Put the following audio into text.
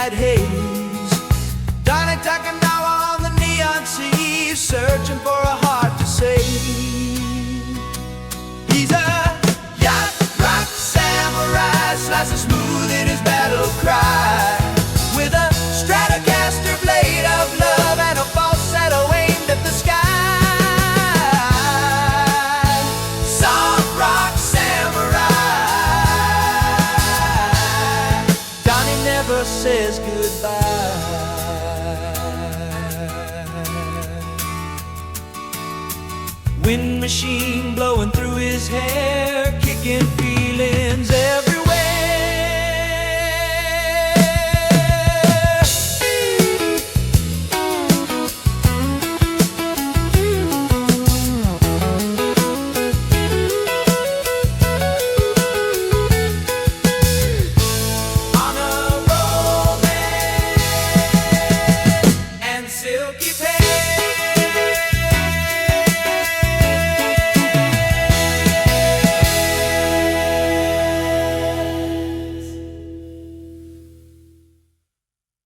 midnight haze. Donnie Takanawa on the neon sea, searching for a heart to save. He's a yacht rock samurai, slicing smooth in his battle cry, with a Stratocaster blade of love and a falsetto aimed at the sky. Soft rock samurai, Donnie never says goodbye. Wind machine blowing through his hair, kicking feelings everywhere.